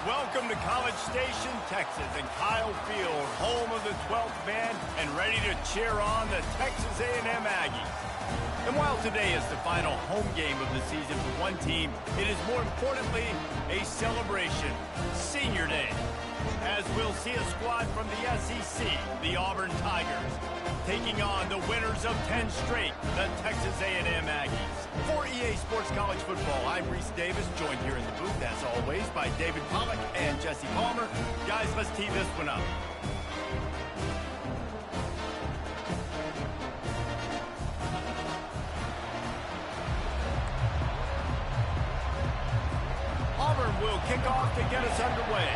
Welcome to College Station, Texas, and Kyle Field, home of the 12th man, and ready to cheer on the Texas A&M Aggies. And while today is the final home game of the season for one team, it is more importantly a celebration, Senior Day, as we'll see a squad from the SEC, the Auburn Tigers, taking on the winners of 10 straight, the Texas A&M Aggies. For EA Sports College Football, I'm Reese Davis, joined here in the booth, as always, by David Pollack and Jesse Palmer. Guys, let's tee this one up. Auburn will kick off to get us underway.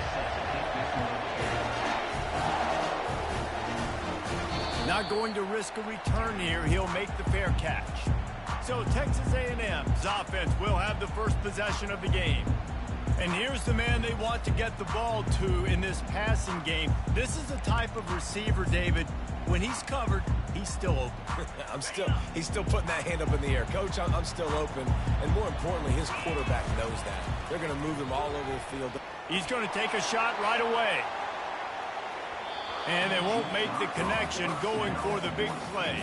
Not going to risk a return here. He'll make the fair catch. So Texas A&M's offense will have the first possession of the game. And here's the man they want to get the ball to in this passing game. This is the type of receiver, David, when he's covered, he's still open. He's still putting that hand up in the air. Coach, I'm still open. And more importantly, his quarterback knows that. They're going to move him all over the field. He's going to take a shot right away. And they won't make the connection going for the big play.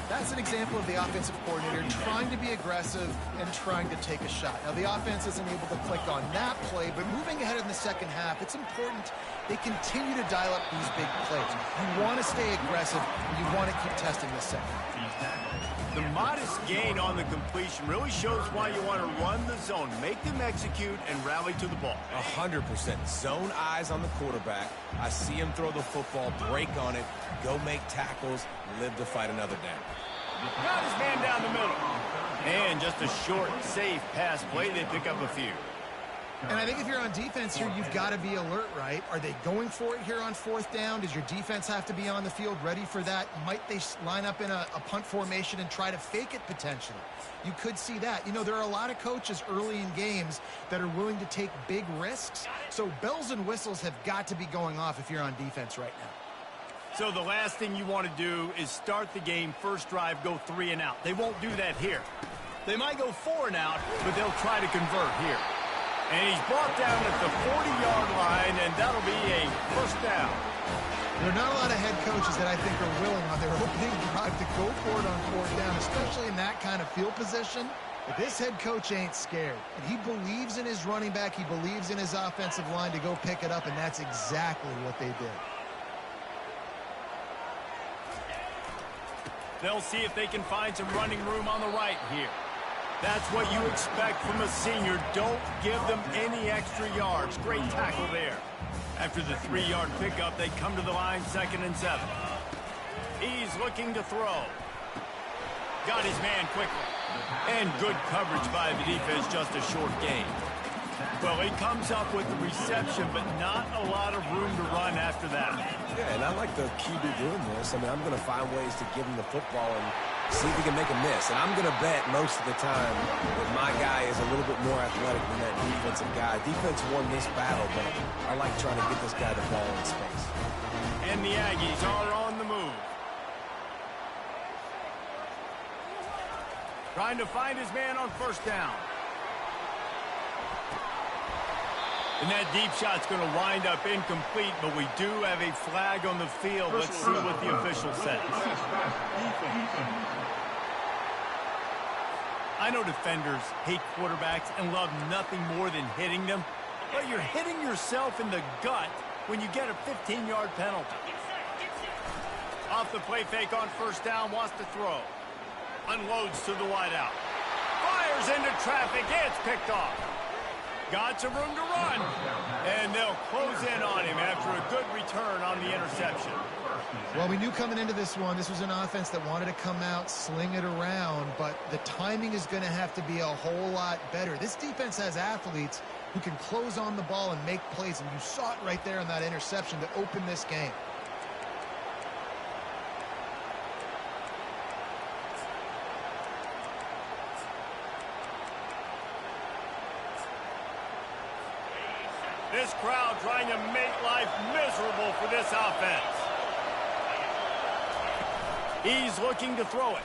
That's an example of the offensive coordinator trying to be aggressive and trying to take a shot. Now, the offense isn't able to click on that play, but moving ahead in the second half, it's important they continue to dial up these big plays. You want to stay aggressive, and you want to keep testing the second. The modest gain on the completion really shows why you want to run the zone, make them execute, and rally to the ball. 100%. Zone eyes on the quarterback. I see him throw the football, break on it, go make tackles, live to fight another down. Got his man down the middle. And just a short, safe pass play. They pick up a few. And I think if you're on defense here, you've got to be alert, right? Are they going for it here on fourth down? Does your defense have to be on the field ready for that? Might they line up in a punt formation and try to fake it potentially? You could see that. You know, there are a lot of coaches early in games that are willing to take big risks. So bells and whistles have got to be going off if you're on defense right now. So the last thing you want to do is start the game, first drive, go 3 and out. They won't do that here. They might go 4 and out, but they'll try to convert here. And he's brought down at the 40-yard line, and that'll be a first down. There are not a lot of head coaches that I think are willing on their opening drive to go for it on fourth down, especially in that kind of field position. But this head coach ain't scared. And he believes in his running back. He believes in his offensive line to go pick it up, and that's exactly what they did. They'll see if they can find some running room on the right here. That's what you expect from a senior. Don't give them any extra yards. Great tackle there. After the 3-yard pickup, they come to the line, 2nd and 7. He's looking to throw. Got his man quickly. And good coverage by the defense, just a short gain. Well, he comes up with the reception, but not a lot of room to run after that. Yeah, and I like the QB doing this. I mean, I'm going to find ways to give him the football and see if he can make a miss. And I'm going to bet most of the time that my guy is a little bit more athletic than that defensive guy. Defense won this battle, but I like trying to get this guy the ball in space. And the Aggies are on the move. Trying to find his man on first down. And that deep shot's going to wind up incomplete, but we do have a flag on the field. Let's see what the official says. I know defenders hate quarterbacks and love nothing more than hitting them, but you're hitting yourself in the gut when you get a 15-yard penalty. Off the play fake on first down, wants to throw. Unloads to the wideout. Fires into traffic. It's picked off. Got some room to run. And they'll close in on him after a good return on the interception. Well, we knew coming into this one, this was an offense that wanted to come out, sling it around, but the timing is going to have to be a whole lot better. This defense has athletes who can close on the ball and make plays, and you saw it right there in that interception to open this game. This crowd trying to make life miserable for this offense. He's looking to throw it.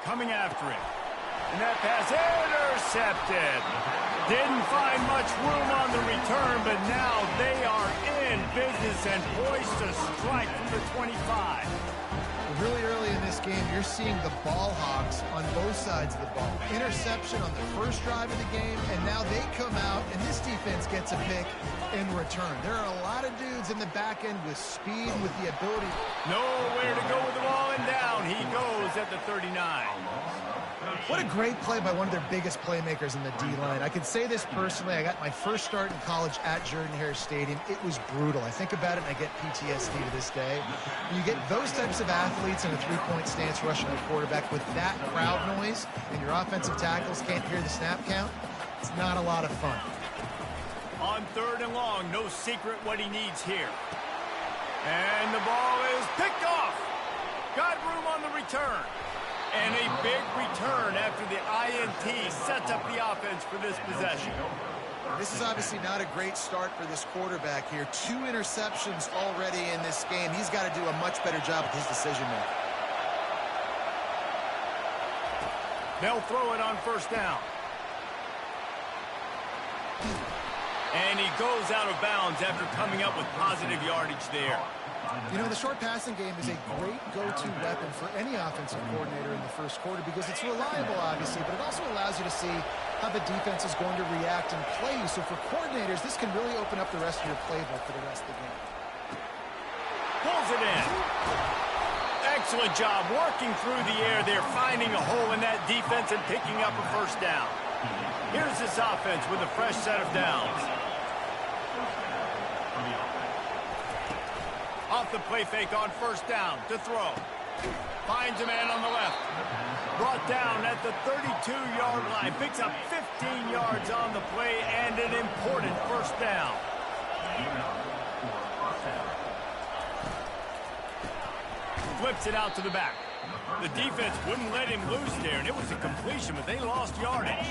Coming after him. And that pass intercepted. Didn't find much room on the return, but now they are in business and poised to strike from the 25. Really early in this game, you're seeing the ball hogs on both sides of the ball. Interception on the first drive of the game, and now they come out, and this defense gets a pick in return. There are a lot of dudes in the back end with speed, with the ability. Nowhere to go with the ball, and down he goes at the 39. What a great play by one of their biggest playmakers in the D-line. I can say this personally. I got my first start in college at Jordan-Hare Stadium. It was brutal. I think about it, and I get PTSD to this day. You get those types of athletes in a three-point stance rushing the quarterback with that crowd noise, and your offensive tackles can't hear the snap count. It's not a lot of fun. On 3rd and long, no secret what he needs here. And the ball is picked off. Got room on the return. And a big return after the INT sets up the offense for this possession. This is obviously not a great start for this quarterback here. 2 interceptions already in this game. He's got to do a much better job with his decision-making. They'll throw it on 1st down. And he goes out of bounds after coming up with positive yardage there. You know, the short passing game is a great go-to weapon for any offensive coordinator in the first quarter because it's reliable, obviously, but it also allows you to see how the defense is going to react and play you. So for coordinators, this can really open up the rest of your playbook for the rest of the game. Pulls it in. Excellent job working through the air there, finding a hole in that defense and picking up a 1st down. Here's this offense with a fresh set of downs. Off the play fake on 1st down to throw. Finds a man on the left. Brought down at the 32-yard line. Picks up 15 yards on the play and an important 1st down. Flips it out to the back. The defense wouldn't let him loose there, and it was a completion, but they lost yardage.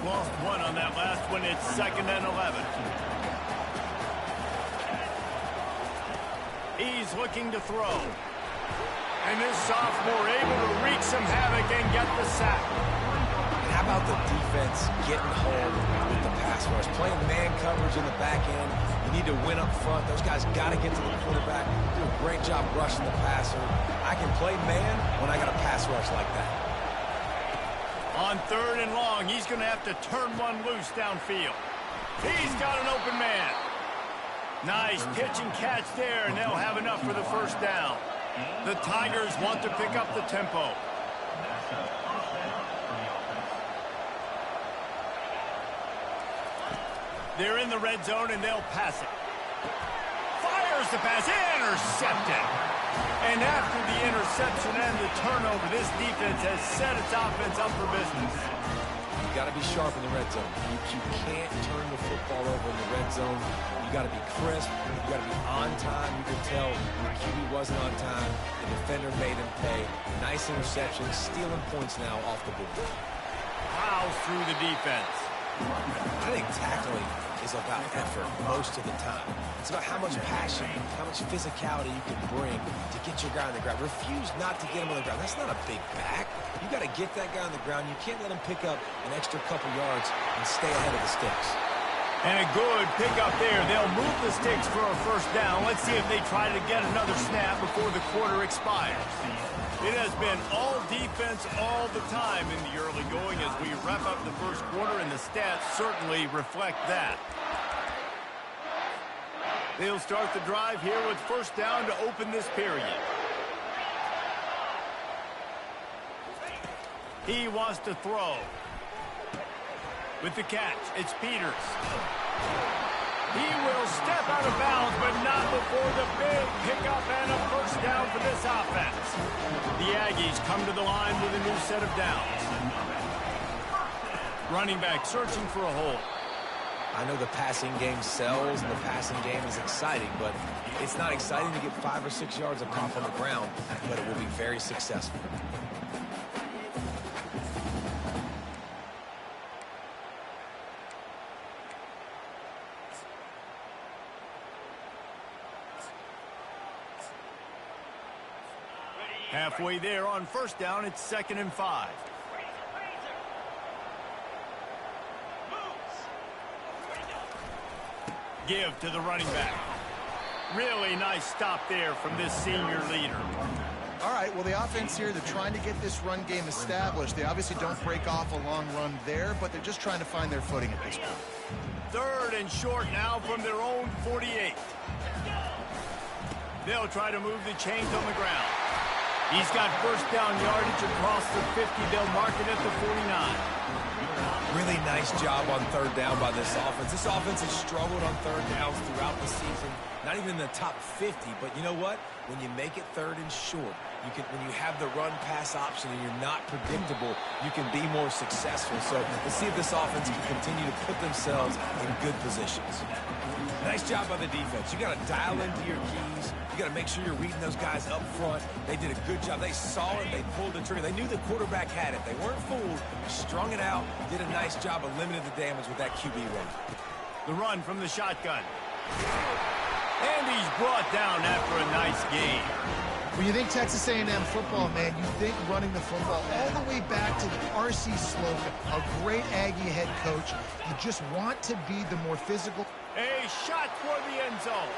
Lost 1 on that last one. It's 2nd and 11. He's looking to throw. And this sophomore able to wreak some havoc and get the sack. And how about the defense getting home with the pass rush? Playing man coverage in the back end. You need to win up front. Those guys got to get to the quarterback. Do a great job rushing the passer. I can play man when I got a pass rush like that. On 3rd and long, he's going to have to turn one loose downfield. He's got an open man. Nice pitch and catch there, and they'll have enough for the 1st down. The Tigers want to pick up the tempo. They're in the red zone, and they'll pass it. Fires the pass, intercepted. And after the interception and the turnover, this defense has set its offense up for business. You got to be sharp in the red zone. You can't turn the football over in the red zone. You got to be crisp. You got to be on time. You could tell the QB wasn't on time. The defender made him pay. Nice interception, stealing points now off the board. Plows through the defense. I think tackling is about effort most of the time. It's about how much passion, how much physicality you can bring to get your guy on the ground. Refuse not to get him on the ground. That's not a big back. You got to get that guy on the ground. You can't let him pick up an extra couple yards and stay ahead of the sticks. And a good pickup there. They'll move the sticks for a 1st down. Let's see if they try to get another snap before the quarter expires. It has been all defense all the time in the early going as we wrap up the 1st quarter, and the stats certainly reflect that. They'll start the drive here with 1st down to open this period. He wants to throw. With the catch, it's Peters. He will step out of bounds, but not before the big pickup and a 1st down for this offense. The Aggies come to the line with a new set of downs. Running back searching for a hole. I know the passing game sells and the passing game is exciting, but it's not exciting to get 5 or 6 yards of pop on the ground, but it will be very successful. Halfway there on 1st down, it's 2nd and 5. Give to the running back. Really nice stop there from this senior leader. All right, well, the offense here, they're trying to get this run game established. They obviously don't break off a long run there, but they're just trying to find their footing at this point. 3rd and short now from their own 48. They'll try to move the chains on the ground. He's got first down yardage across the 50. They'll mark it at the 49. Really nice job on 3rd down by this offense. This offense has struggled on 3rd downs throughout the season. Not even in the top 50, but you know what? When you make it 3rd and short, when you have the run-pass option and you're not predictable, you can be more successful. So let's see if this offense can continue to put themselves in good positions. Nice job by the defense. You got to dial into your keys. You got to make sure you're reading those guys up front. They did a good job. They saw it. They pulled the trigger. They knew the quarterback had it. They weren't fooled. Strung it out. Did a nice job of limiting the damage with that QB run. The run from the shotgun. And he's brought down after a nice game. When you think Texas A&M football, man, you think running the football all the way back to R.C. Slocum, a great Aggie head coach. You just want to be the more physical. A shot toward the end zone.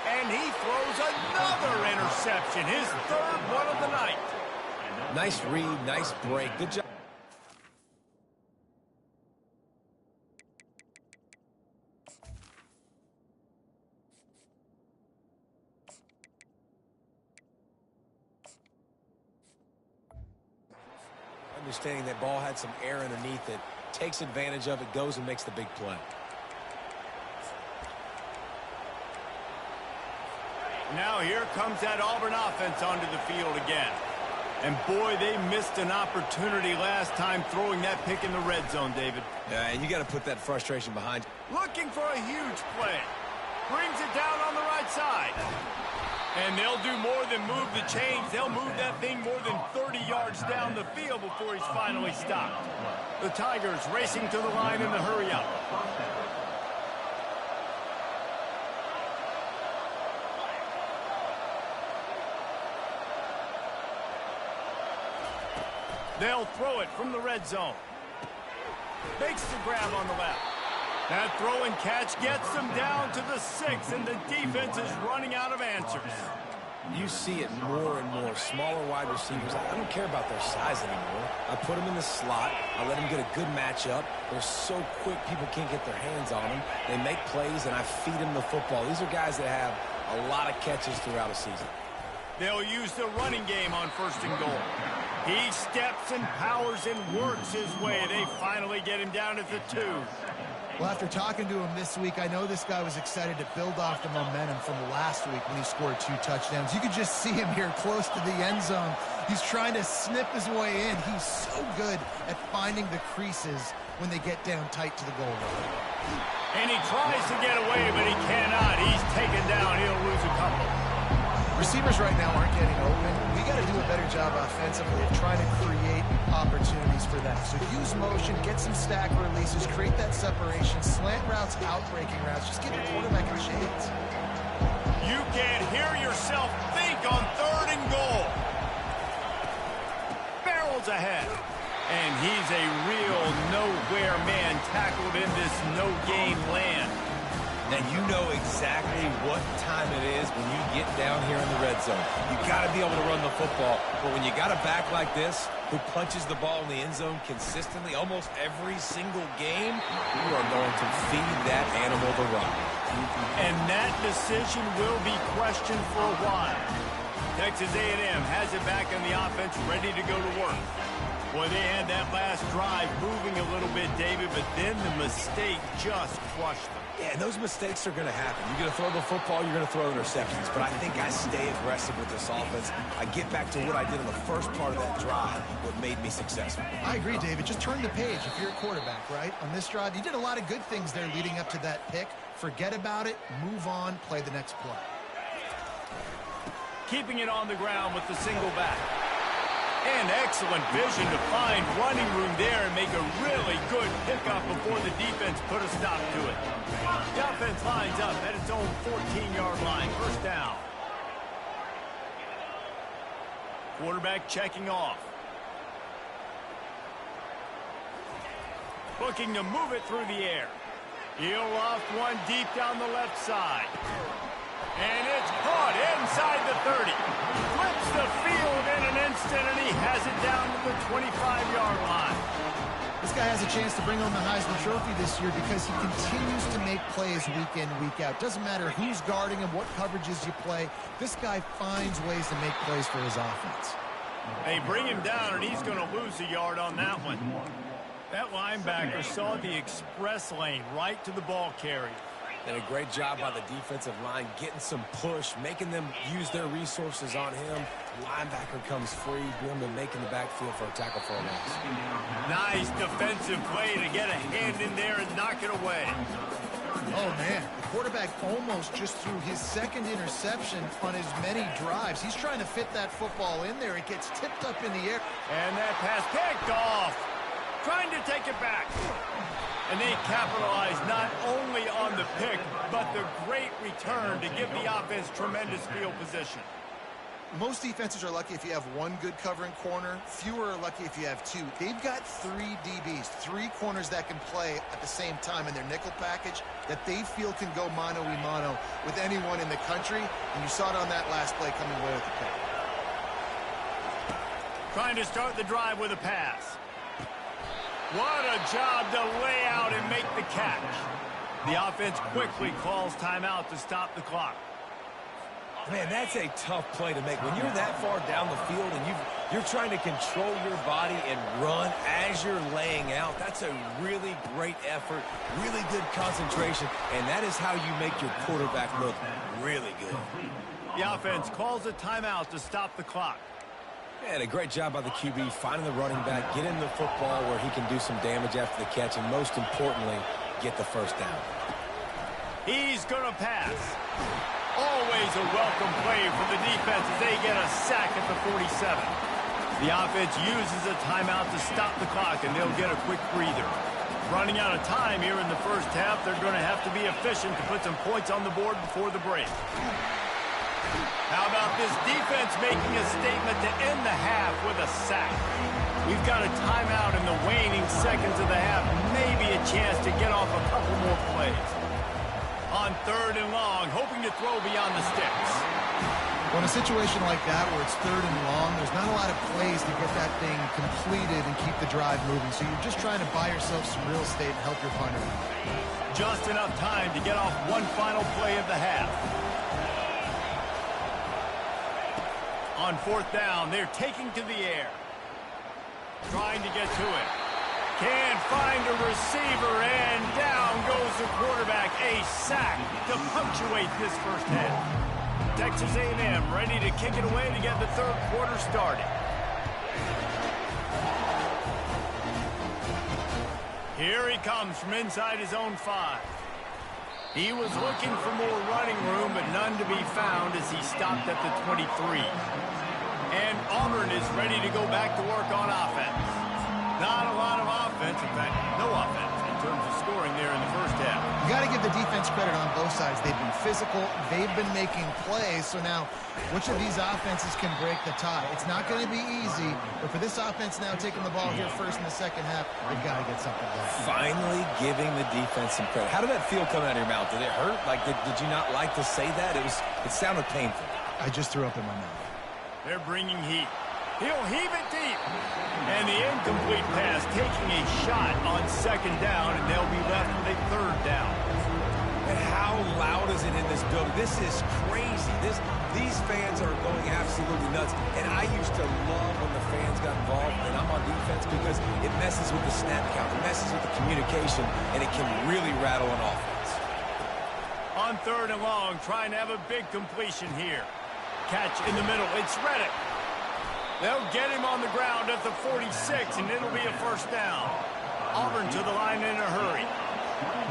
And he throws another interception, his 3rd one of the night. Nice read, nice break. Good job. Understanding that ball had some air underneath it, takes advantage of it, goes and makes the big play. Now here comes that Auburn offense onto the field again. And boy, they missed an opportunity last time throwing that pick in the red zone, David. Yeah, and you got to put that frustration behind you. Looking for a huge play. Brings it down on the right side. And they'll do more than move the chains. They'll move that thing more than 30 yards down the field before he's finally stopped. The Tigers racing to the line in the hurry-up. They'll throw it from the red zone. Makes the grab on the left. That throw and catch gets them down to the 6, and the defense is running out of answers. You see it more and more. Smaller wide receivers, I don't care about their size anymore. I put them in the slot. I let them get a good matchup. They're so quick, people can't get their hands on them. They make plays, and I feed them the football. These are guys that have a lot of catches throughout a season. They'll use the running game on 1st and goal. He steps and powers and works his way. They finally get him down at the 2. Well, after talking to him this week, I know this guy was excited to build off the momentum from last week when he scored 2 touchdowns. You could just see him here close to the end zone. He's trying to snip his way in. He's so good at finding the creases when they get down tight to the goal line. And he tries to get away, but he cannot. He's taken down. He'll lose a couple. Receivers right now aren't getting open. We got to do a better job offensively of trying to create opportunities for them. So use motion, get some stack releases, create that separation, slant routes, out-breaking routes. Just get your quarterback in the shades. You can't hear yourself think on 3rd and goal. Barrels ahead. And he's a real nowhere man tackled in this no-game land. Now you know exactly what time it is when you get down here in the red zone. You got to be able to run the football. But when you got a back like this who punches the ball in the end zone consistently almost every single game, you are going to feed that animal the rock. And that decision will be questioned for a while. Texas A&M has it back on the offense, ready to go to work. Boy, they had that last drive moving a little bit, David, but then the mistake just crushed them. Yeah, and those mistakes are going to happen. You're going to throw the football, you're going to throw interceptions. But I think I stay aggressive with this offense. I get back to what I did in the first part of that drive, what made me successful. I agree, David. Just turn the page if you're a quarterback, right? On this drive, you did a lot of good things there leading up to that pick. Forget about it, move on, play the next play. Keeping it on the ground with the single back. And excellent vision to find running room there and make a really good pickup before the defense put a stop to it. The offense lines up at its own 14-yard line. First down. Quarterback checking off. Looking to move it through the air. He'll loft one deep down the left side. And it's caught inside the 30. Flips the field in an instant, and he has it down to the 25-yard line. This guy has a chance to bring home the Heisman Trophy this year because he continues to make plays week in, week out. Doesn't matter who's guarding him, what coverages you play. This guy finds ways to make plays for his offense. They bring him down, and he's going to lose a yard on that one. That linebacker saw the express lane right to the ball carrier. And a great job by the defensive line, getting some push, making them use their resources on him. Linebacker comes free, boom, and making the backfield for a tackle for a loss. Nice defensive play to get a hand in there and knock it away. Oh, man, the quarterback almost just threw his second interception on as many drives. He's trying to fit that football in there. It gets tipped up in the air. And that pass picked off. Trying to take it back. And they capitalize not only on the pick, but the great return to give the offense tremendous field position. Most defenses are lucky if you have one good covering corner. Fewer are lucky if you have two. They've got three DBs, three corners that can play at the same time in their nickel package that they feel can go mano-a-mano with anyone in the country. And you saw it on that last play coming away with the pick. Trying to start the drive with a pass. What a job to lay out and make the catch. The offense quickly calls timeout to stop the clock. Man, that's a tough play to make. When you're that far down the field and you're trying to control your body and run as you're laying out, that's a really great effort, really good concentration, and that is how you make your quarterback look really good. The offense calls a timeout to stop the clock. And a great job by the QB finding the running back, getting the football where he can do some damage after the catch, and most importantly, get the first down. He's going to pass. Always a welcome play for the defense as they get a sack at the 47. The offense uses a timeout to stop the clock, and they'll get a quick breather. Running out of time here in the first half, they're going to have to be efficient to put some points on the board before the break. How about this defense making a statement to end the half with a sack? We've got a timeout in the waning seconds of the half, maybe a chance to get off a couple more plays. On 3rd and long, hoping to throw beyond the sticks. Well, in a situation like that where it's 3rd and long, there's not a lot of plays to get that thing completed and keep the drive moving. So you're just trying to buy yourself some real estate and help your punter. Just enough time to get off one final play of the half. On 4th down, they're taking to the air. Trying to get to it. Can't find a receiver, and down goes the quarterback. A sack to punctuate this first half. Texas A&M ready to kick it away to get the 3rd quarter started. Here he comes from inside his own 5. He was looking for more running room, but none to be found as he stopped at the 23. And Auburn is ready to go back to work on offense. Not a lot of offense, in fact, no offense in terms of scoring there in the first half. You got to give the defense credit on both sides. They've been physical. They've been making plays. So now, which of these offenses can break the tie? It's not going to be easy, but for this offense now taking the ball here first in the second half, they've got to get something done. Finally giving the defense some credit. How did that feel coming out of your mouth? Did it hurt? Like, did you not like to say that? It sounded painful. I just threw up in my mouth. They're bringing heat. He'll heave it deep. And the incomplete pass taking a shot on 2nd down, and they'll be left with a 3rd down. And how loud is it in this building? This is crazy. These fans are going absolutely nuts. And I used to love when the fans got involved, and I'm on defense because it messes with the snap count. It messes with the communication, and it can really rattle an offense. On 3rd and long, trying to have a big completion here. Catch in the middle. It's Reddick. They'll get him on the ground at the 46, and it'll be a 1st down. Auburn to the line in a hurry.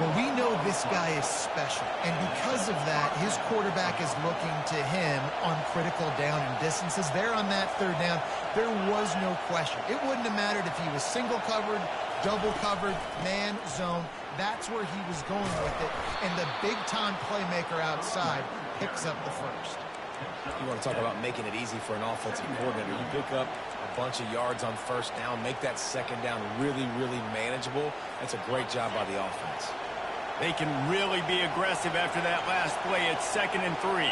Well, we know this guy is special, and because of that, his quarterback is looking to him on critical down and distances. There on that 3rd down, there was no question. It wouldn't have mattered if he was single covered, double covered, man, zone. That's where he was going with it, and the big-time playmaker outside picks up the 1st. You want to talk about making it easy for an offensive coordinator. You pick up a bunch of yards on 1st down, make that 2nd down really, really manageable. That's a great job by the offense. They can really be aggressive after that last play. It's 2nd and 3.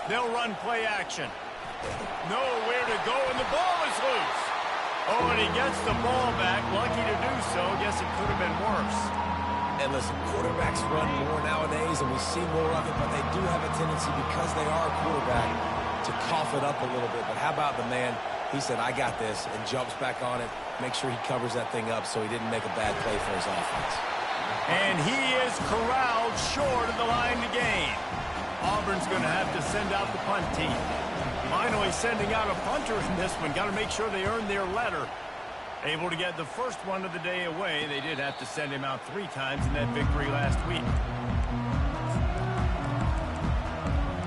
They'll run play action. Nowhere to go, and the ball is loose. Oh, and he gets the ball back. Lucky to do so. Guess it could have been worse. And listen, quarterbacks run more nowadays, and we see more of it, but they do have a tendency, because they are a quarterback, to cough it up a little bit. But how about the man? He said, I got this, and jumps back on it. Make sure he covers that thing up so he didn't make a bad play for his offense. And he is corralled short of the line to gain. Auburn's going to have to send out the punt team. Finally sending out a punter in this one. Got to make sure they earn their letter. Able to get the first one of the day away. They did have to send him out 3 times in that victory last week.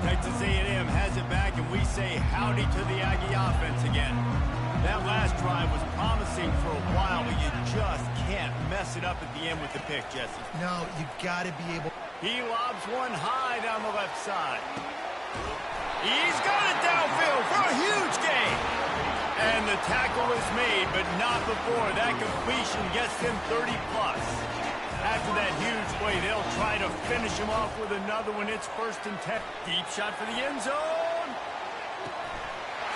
Texas A&M has it back, and we say howdy to the Aggie offense again. That last drive was promising for a while, but you just can't mess it up at the end with the pick, Jesse. No, you got to be able. He lobs one high down the left side. He's got it downfield for a huge gain. And the tackle is made, but not before that completion gets him 30-plus. After that huge play, they'll try to finish him off with another one. It's 1st and 10. Deep shot for the end zone.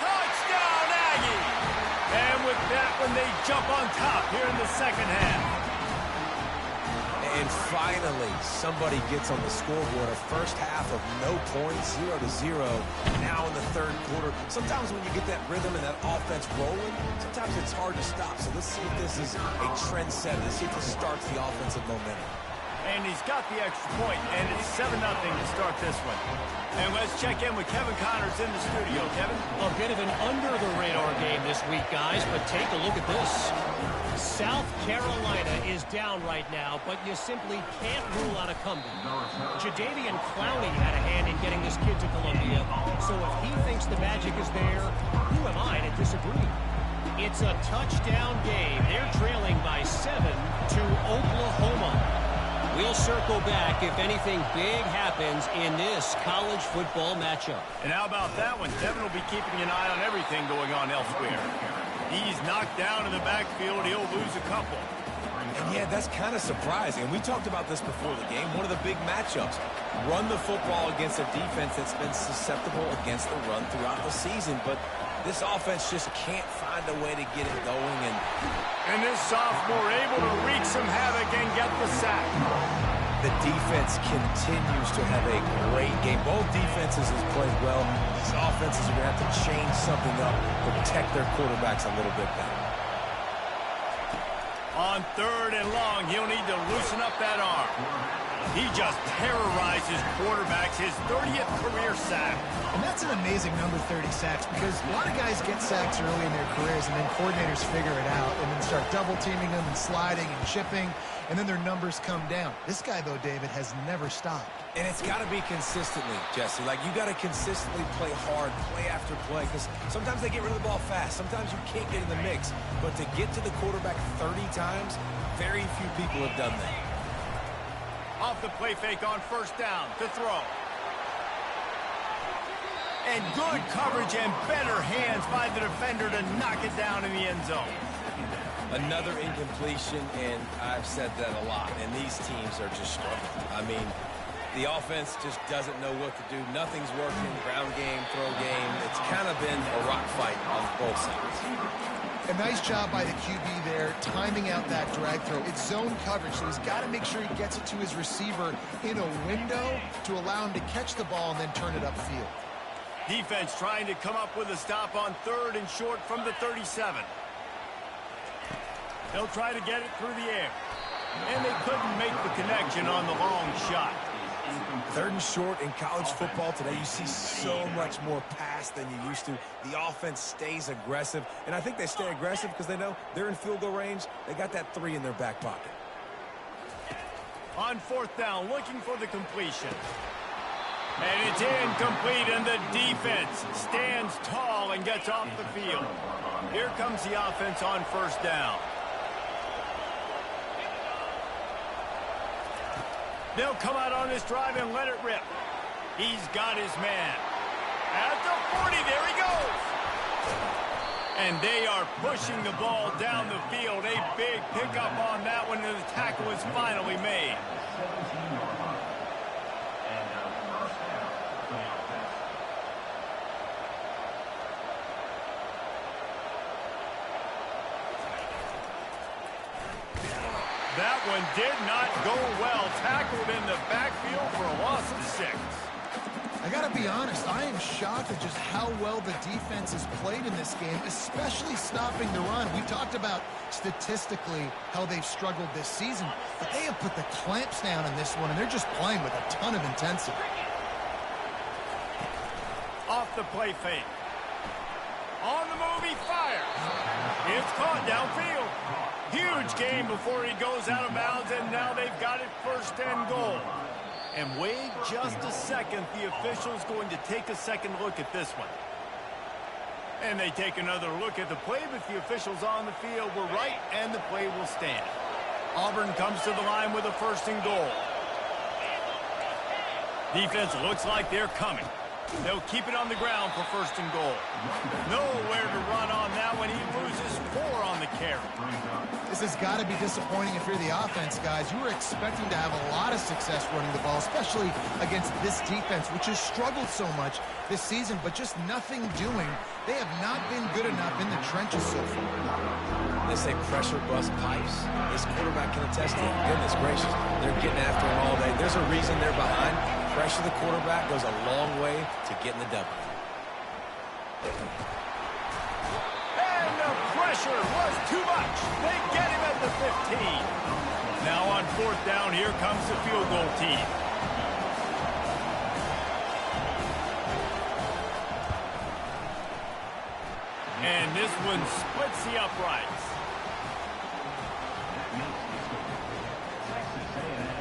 Touchdown, Aggie! And with that one, they jump on top here in the second half. And finally, somebody gets on the scoreboard. A first half of no points, 0-0. Now in the third quarter. Sometimes when you get that rhythm and that offense rolling, sometimes it's hard to stop. So let's see if this is a trend setter. Let's see if this starts the offensive momentum. And he's got the extra point, and it's 7-0 to start this one. And let's check in with Kevin Connors in the studio. Kevin? A bit of an under-the-radar game this week, guys, but take a look at this. South Carolina is down right now, but you simply can't rule out a comeback. Jadeveon Clowney had a hand in getting this kid to Columbia, so if he thinks the magic is there, who am I to disagree? It's a touchdown game. They're trailing by 7 to Oklahoma. We'll circle back if anything big happens in this college football matchup. And how about that one? Kevin will be keeping an eye on everything going on elsewhere. He's knocked down in the backfield. He'll lose a couple. And yeah, that's kind of surprising. And we talked about this before the game. One of the big matchups. Run the football against a defense that's been susceptible against the run throughout the season. But this offense just can't find a way to get it going. And this sophomore able to wreak some havoc and get the sack. The defense continues to have a great game. Both defenses have played well. These offenses are going to have to change something up, protect their quarterbacks a little bit better. On 3rd and long, he'll need to loosen up that arm. He just terrorizes quarterbacks, his 30th career sack. And that's an amazing number, 30 sacks, because a lot of guys get sacks early in their careers, and then coordinators figure it out and then start double-teaming them and sliding and chipping, and then their numbers come down. This guy, though, David, has never stopped. And it's got to be consistently, Jesse. Like, you got to consistently play hard, play after play, because sometimes they get rid of the ball fast. Sometimes you can't get in the mix. But to get to the quarterback 30 times, very few people have done that. Off the play fake on 1st down to throw. And good coverage and better hands by the defender to knock it down in the end zone. Another incompletion, and I've said that a lot, and these teams are just struggling. I mean, the offense just doesn't know what to do. Nothing's working. Ground game, throw game. It's kind of been a rock fight on both sides. A nice job by the QB there, timing out that drag throw. It's zone coverage, so he's got to make sure he gets it to his receiver in a window to allow him to catch the ball and then turn it upfield. Defense trying to come up with a stop on 3rd and short from the 37. They'll try to get it through the air. And they couldn't make the connection on the long shot. 3rd and short in college football today, you see so much more pass than you used to. The offense stays aggressive, and I think they stay aggressive because they know they're in field goal range. They got that 3 in their back pocket. On 4th down, looking for the completion. And it's incomplete, and the defense stands tall and gets off the field. Here comes the offense on 1st down. They'll come out on this drive and let it rip. He's got his man. At the 40, there he goes. And they are pushing the ball down the field. A big pickup on that one, and the tackle is finally made. That one did not go well. Tackled in the backfield for a loss of 6. I got to be honest, I am shocked at just how well the defense has played in this game, especially stopping the run. We talked about statistically how they've struggled this season, but they have put the clamps down in this one, and they're just playing with a ton of intensity. Off the play fake. On the move, he fires. It's caught downfield. Huge gain before he goes out of bounds, and now they've got it 1st and goal. And wait just a second, the official's going to take a second look at this one. And they take another look at the play, but the officials on the field were right, and the play will stand. Auburn comes to the line with a 1st and goal. Defense looks like they're coming. They'll keep it on the ground for 1st and goal. Nowhere to run on that one. He loses 4 on the carry. This has got to be disappointing if you're the offense, guys. You were expecting to have a lot of success running the ball, especially against this defense, which has struggled so much this season, but just nothing doing. They have not been good enough in the trenches so far. They say pressure bust pipes. This quarterback can attest to it. Goodness gracious, they're getting after him all day. There's a reason they're behind. Pressure the quarterback goes a long way to getting the W. And the pressure was too much. They get him at the 15. Now on 4th down, here comes the field goal team. And this one splits the uprights.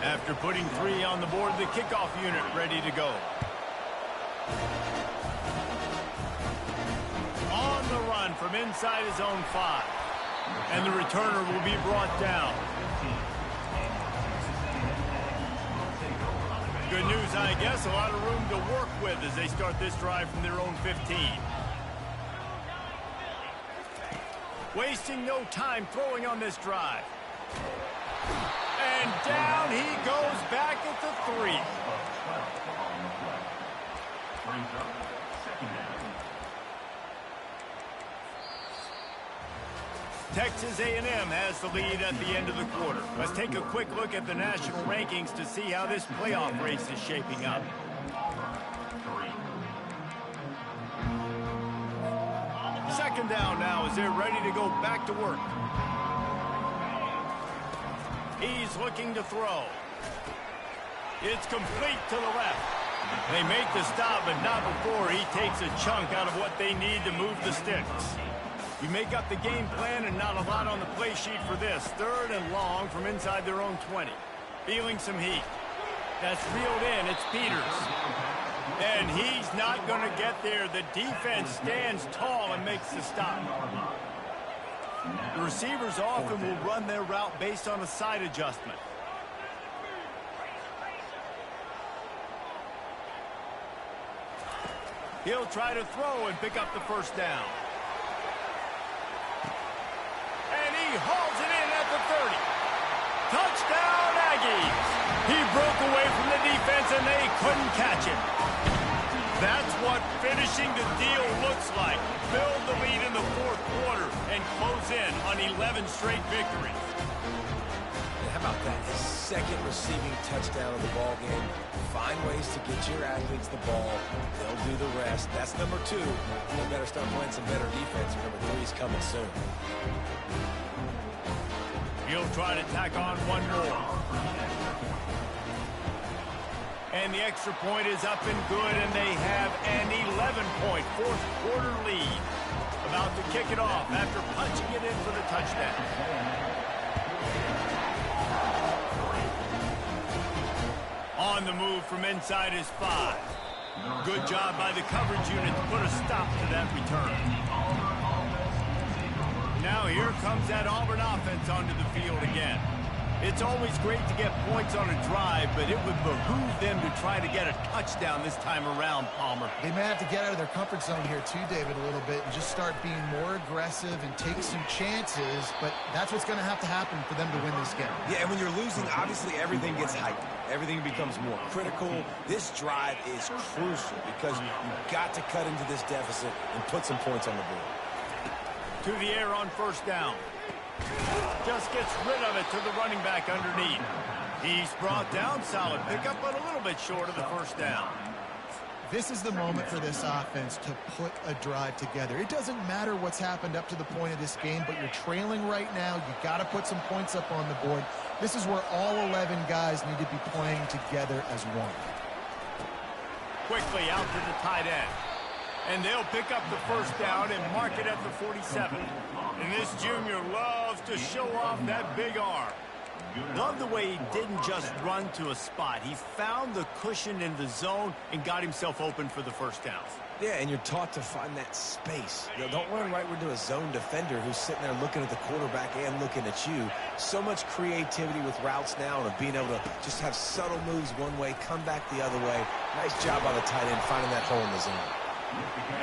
After putting 3 on the board, the kickoff unit ready to go. On the run from inside his own 5. And the returner will be brought down. Good news, I guess. A lot of room to work with as they start this drive from their own 15. Wasting no time throwing on this drive. And down he goes back at the 3. Texas A&M has the lead at the end of the quarter. Let's take a quick look at the national rankings to see how this playoff race is shaping up. Second down now as they're ready to go back to work. He's looking to throw. It's complete to the left. They make the stop, but not before he takes a chunk out of what they need to move the sticks. You make up the game plan and not a lot on the play sheet for this. 3rd and long from inside their own 20. Feeling some heat. That's reeled in. It's Peters. And he's not going to get there. The defense stands tall and makes the stop. The receivers often will run their route based on a side adjustment. He'll try to throw and pick up the 1st down. And he hauls it in at the 30. Touchdown, Aggies! He broke away from the defense and they couldn't catch him. That's what finishing the deal looks like. Build the lead in the 4th quarter and close in on 11 straight victories. And how about that? His 2nd receiving touchdown of the ball game. Find ways to get your athletes the ball. They'll do the rest. That's number 2. They better start playing some better defense. Number 3 is coming soon. He'll try to tack on one more. And the extra point is up and good, and they have an 11-point 4th quarter lead. About to kick it off after punching it in for the touchdown. On the move from inside his 5. Good job by the coverage unit to put a stop to that return. Now here comes that Auburn offense onto the field again. It's always great to get points on a drive, but it would behoove them to try to get a touchdown this time around, Palmer. They may have to get out of their comfort zone here too, David, a little bit and just start being more aggressive and take some chances, but that's what's going to have to happen for them to win this game. Yeah, and when you're losing, obviously everything gets heightened. Everything becomes more critical. This drive is crucial because you've got to cut into this deficit and put some points on the board. To the air on first down. Just gets rid of it to the running back underneath. He's brought down, solid pickup, but a little bit short of the first down. This is the moment for this offense to put a drive together. It doesn't matter what's happened up to the point of this game, but you're trailing right now. You got to put some points up on the board. This is where all 11 guys need to be playing together as one. Quickly out to the tight end. And they'll pick up the first down and mark it at the 47. And this junior loves to show off that big arm. Love the way he didn't just run to a spot. He found the cushion in the zone and got himself open for the first down. Yeah, and you're taught to find that space. You know, don't run right into a zone defender who's sitting there looking at the quarterback and looking at you. So much creativity with routes now and of being able to just have subtle moves one way, come back the other way. Nice job by the tight end finding that hole in the zone.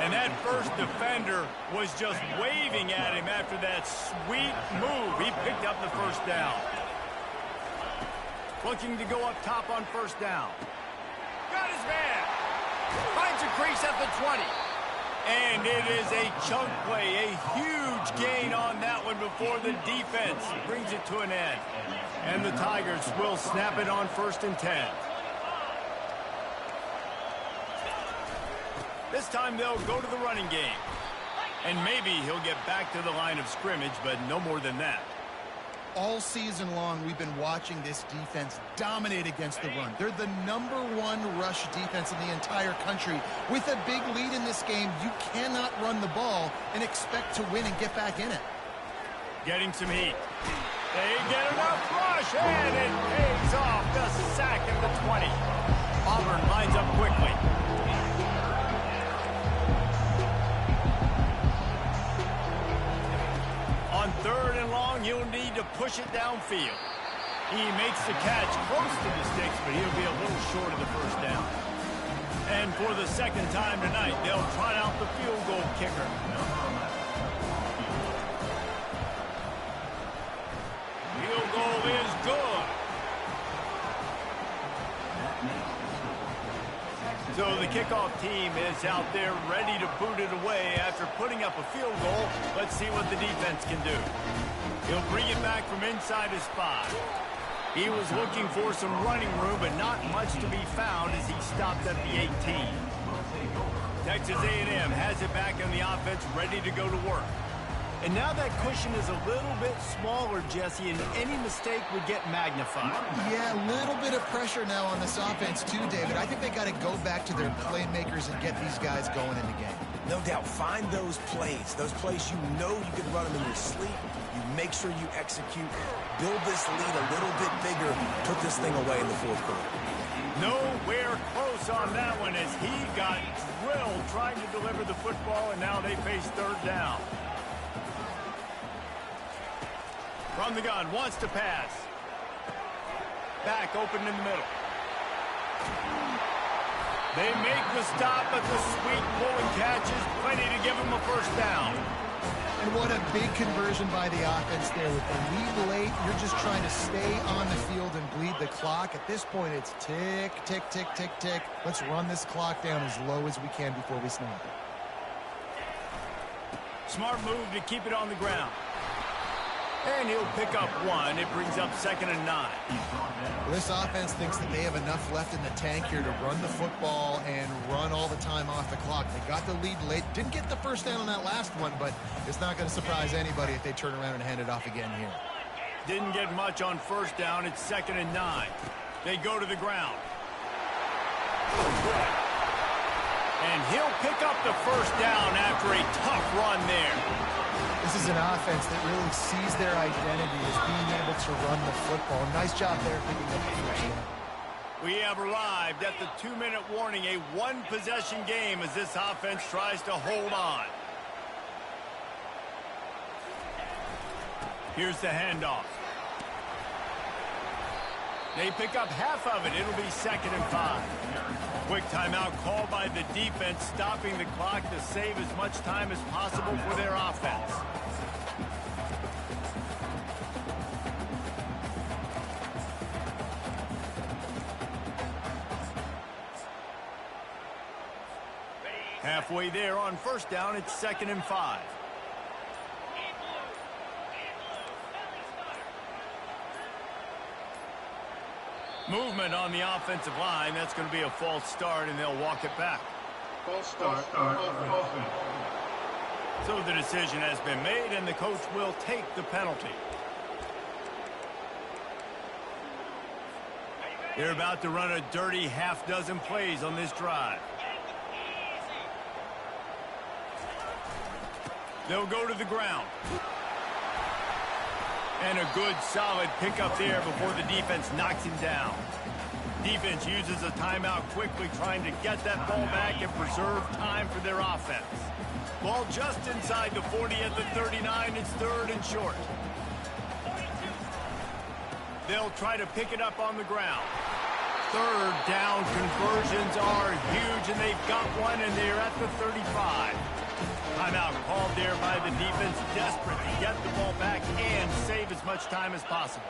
And that first defender was just waving at him after that sweet move. He picked up the first down. Looking to go up top on first down. Got his man. Finds a crease at the 20. And it is a chunk play, a huge gain on that one before the defense brings it to an end. And the Tigers will snap it on 1st and 10. This time they'll go to the running game. And maybe he'll get back to the line of scrimmage, but no more than that. All season long, we've been watching this defense dominate against the run. They're the #1 rush defense in the entire country. With a big lead in this game, you cannot run the ball and expect to win and get back in it. Getting some heat. They get enough rush, and it pays off. The sack at the 20. Auburn lines up quickly. On 3rd and long, he'll need to push it downfield. He makes the catch close to the sticks, but he'll be a little short of the first down. And for the second time tonight, they'll trot out the field goal kicker. Field goal is good. So the kickoff team is out there ready to boot it away after putting up a field goal. Let's see what the defense can do. He'll bring it back from inside his spot. He was looking for some running room, but not much to be found as he stopped at the 18. Texas A&M has it back on the offense, ready to go to work. And now that cushion is a little bit smaller, Jesse, and any mistake would get magnified. Yeah, a little bit of pressure now on this offense too, David. I think they got to go back to their playmakers and get these guys going in the game. No doubt, find those plays you know you can run them in your sleep. You make sure you execute, build this lead a little bit bigger, put this thing away in the 4th quarter. Nowhere close on that one as he got drilled trying to deliver the football, and now they face 3rd down. From the gun, wants to pass. Back open in the middle. They make the stop, but the sweet pulling catch is plenty to give them a first down. And what a big conversion by the offense there. With the lead late, you're just trying to stay on the field and bleed the clock. At this point, it's tick, tick, tick, tick, tick. Let's run this clock down as low as we can before we snap it. Smart move to keep it on the ground. And he'll pick up 1. It brings up 2nd and 9. Well, this offense thinks that they have enough left in the tank here to run the football and run all the time off the clock. They got the lead late. Didn't get the first down on that last one, but it's not going to surprise anybody if they turn around and hand it off again here. Didn't get much on first down. It's 2nd and 9. They go to the ground. And he'll pick up the first down after a tough run there. This is an offense that really sees their identity as being able to run the football. Nice job there picking up the first down. We have arrived at the 2-minute warning, a 1-possession game as this offense tries to hold on. Here's the handoff. They pick up half of it. It'll be 2nd and 5. Quick timeout called by the defense, stopping the clock to save as much time as possible for their offense. Halfway there on 1st down, it's 2nd and 5. Movement on the offensive line. That's going to be a false start, and they'll walk it back. False start. Offense. So the decision has been made, and the coach will take the penalty. They're about to run a dirty half-dozen plays on this drive. They'll go to the ground. And a good, solid pickup there before the defense knocks him down. Defense uses a timeout quickly, trying to get that ball back and preserve time for their offense. Ball just inside the 40 at the 39. It's 3rd and short. They'll try to pick it up on the ground. 3rd down conversions are huge, and they've got one, and they're at the 35. Timeout called there by the defense, desperate to get the ball back and save as much time as possible.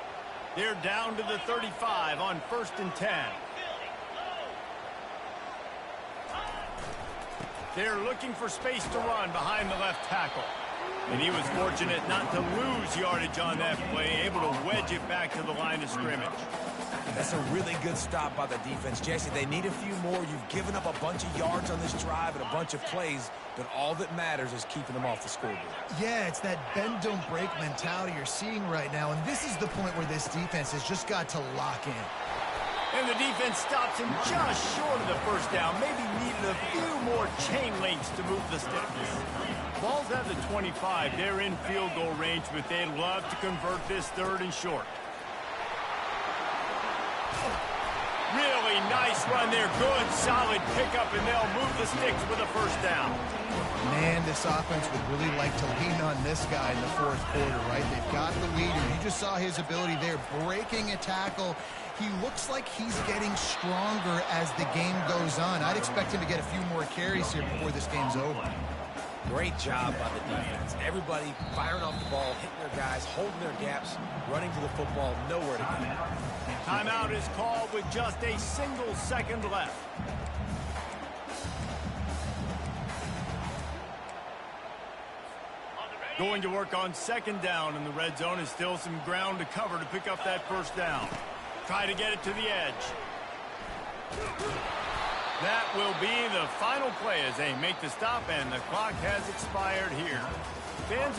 They're down to the 35 on 1st and 10. They're looking for space to run behind the left tackle. And he was fortunate not to lose yardage on that play, able to wedge it back to the line of scrimmage. That's a really good stop by the defense, Jesse. They need a few more. You've given up a bunch of yards on this drive and a bunch of plays, but all that matters is keeping them off the scoreboard. Yeah, it's that bend, don't break mentality you're seeing right now, and this is the point where this defense has just got to lock in. And the defense stops him just short of the 1st down. Maybe needed a few more chain links to move the sticks. Ball's at the 25. They're in field goal range, but they'd love to convert this 3rd and short. Really nice run there. Good, solid pickup, and they'll move the sticks with a 1st down. Man, this offense would really like to lean on this guy in the 4th quarter, right? They've got the leader. You just saw his ability there, breaking a tackle. He looks like he's getting stronger as the game goes on. I'd expect him to get a few more carries here before this game's over. Great job by the defense. Everybody firing off the ball, hitting their guys, holding their gaps, running to the football, nowhere to go. Timeout is called with just a single second left. Going to work on 2nd down, and the red zone is still some ground to cover to pick up that 1st down. Try to get it to the edge. That will be the final play as they make the stop, and the clock has expired here. Fans